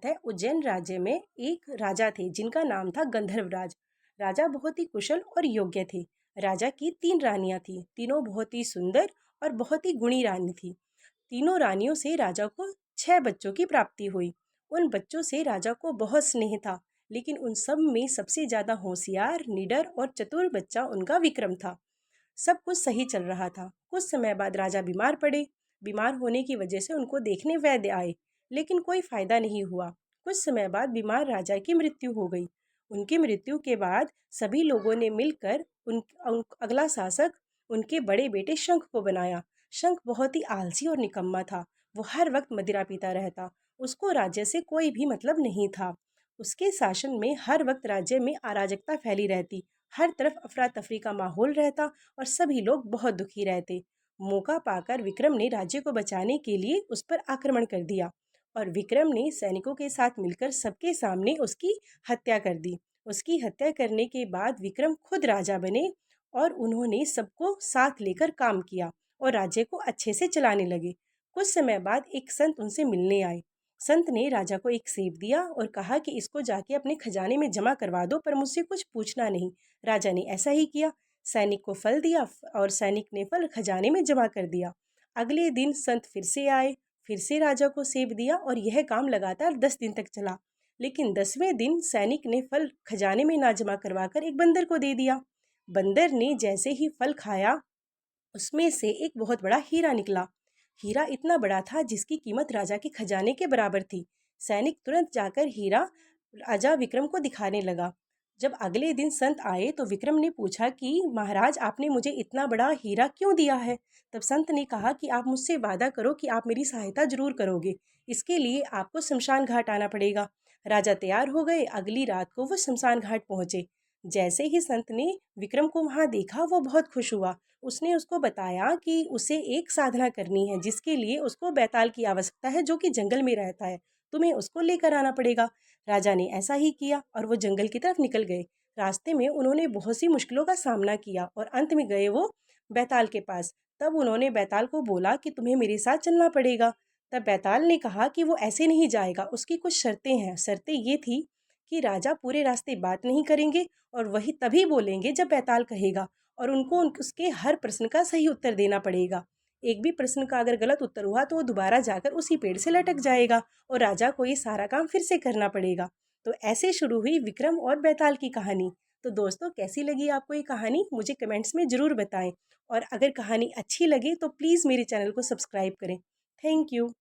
है उज्जैन राज्य में एक राजा थे जिनका नाम था गंधर्वराज। राजा बहुत ही कुशल और योग्य थे। राजा की 3 रानियां थीं। तीनों बहुत ही सुंदर और बहुत ही गुणी रानी थी। तीनों रानियों से राजा को 6 बच्चों की प्राप्ति हुई। उन बच्चों से राजा को बहुत स्नेह था, लेकिन उन सब में सबसे ज्यादा होशियार, निडर और चतुर बच्चा उनका विक्रम था। सब कुछ सही चल रहा था। कुछ समय बाद राजा बीमार पड़े। बीमार होने की वजह से उनको देखने वैद्य आए, लेकिन कोई फायदा नहीं हुआ। कुछ समय बाद बीमार राजा की मृत्यु हो गई। उनकी मृत्यु के बाद सभी लोगों ने मिलकर अगला शासक उनके बड़े बेटे शंख को बनाया। शंख बहुत ही आलसी और निकम्मा था। वो हर वक्त मदिरा पीता रहता। उसको राज्य से कोई भी मतलब नहीं था। उसके शासन में हर वक्त राज्य में अराजकता फैली रहती। हर तरफ अफरा तफरी का माहौल रहता और सभी लोग बहुत दुखी रहते। मौका पाकर विक्रम ने राज्य को बचाने के लिए उस पर आक्रमण कर दिया और विक्रम ने सैनिकों के साथ मिलकर सबके सामने उसकी हत्या कर दी। उसकी हत्या करने के बाद विक्रम खुद राजा बने और उन्होंने सबको साथ लेकर काम किया और राज्य को अच्छे से चलाने लगे। कुछ समय बाद एक संत उनसे मिलने आए। संत ने राजा को एक सेब दिया और कहा कि इसको जाके अपने खजाने में जमा करवा दो, पर मुझसे कुछ पूछना नहीं। राजा ने ऐसा ही किया। सैनिक को फल दिया और सैनिक ने फल खजाने में जमा कर दिया। अगले दिन संत फिर से आए, फिर से राजा को सेब दिया और यह काम लगातार 10 दिन तक चला। लेकिन 10वें दिन सैनिक ने फल खजाने में ना जमा करवाकर एक बंदर को दे दिया। बंदर ने जैसे ही फल खाया, उसमें से एक बहुत बड़ा हीरा निकला। हीरा इतना बड़ा था जिसकी कीमत राजा के खजाने के बराबर थी। सैनिक तुरंत जाकर हीरा राजा विक्रम को दिखाने लगा। जब अगले दिन संत आए तो विक्रम ने पूछा कि महाराज, आपने मुझे इतना बड़ा हीरा क्यों दिया है? तब संत ने कहा कि आप मुझसे वादा करो कि आप मेरी सहायता जरूर करोगे। इसके लिए आपको शमशान घाट आना पड़ेगा। राजा तैयार हो गए। अगली रात को वो शमशान घाट पहुंचे। जैसे ही संत ने विक्रम को वहां देखा, वो बहुत खुश हुआ। उसने उसको बताया कि उसे एक साधना करनी है जिसके लिए उसको बैताल की आवश्यकता है, जो कि जंगल में रहता है। तुम्हें उसको लेकर आना पड़ेगा। राजा ने ऐसा ही किया और वो जंगल की तरफ निकल गए। रास्ते में उन्होंने बहुत सी मुश्किलों का सामना किया और अंत में गए वो बैताल के पास। तब उन्होंने बैताल को बोला कि तुम्हें मेरे साथ चलना पड़ेगा। तब बैताल ने कहा कि वो ऐसे नहीं जाएगा, उसकी कुछ शर्तें हैं। शर्तें ये थी कि राजा पूरे रास्ते बात नहीं करेंगे और वही तभी बोलेंगे जब बैताल कहेगा, और उनको उसके हर प्रश्न का सही उत्तर देना पड़ेगा। एक भी प्रश्न का अगर गलत उत्तर हुआ तो वो दोबारा जाकर उसी पेड़ से लटक जाएगा और राजा को ये सारा काम फिर से करना पड़ेगा। तो ऐसे शुरू हुई विक्रम और बैताल की कहानी। तो दोस्तों, कैसी लगी आपको ये कहानी? मुझे कमेंट्स में ज़रूर बताएं। और अगर कहानी अच्छी लगे तो प्लीज़ मेरे चैनल को सब्सक्राइब करें। Thank you.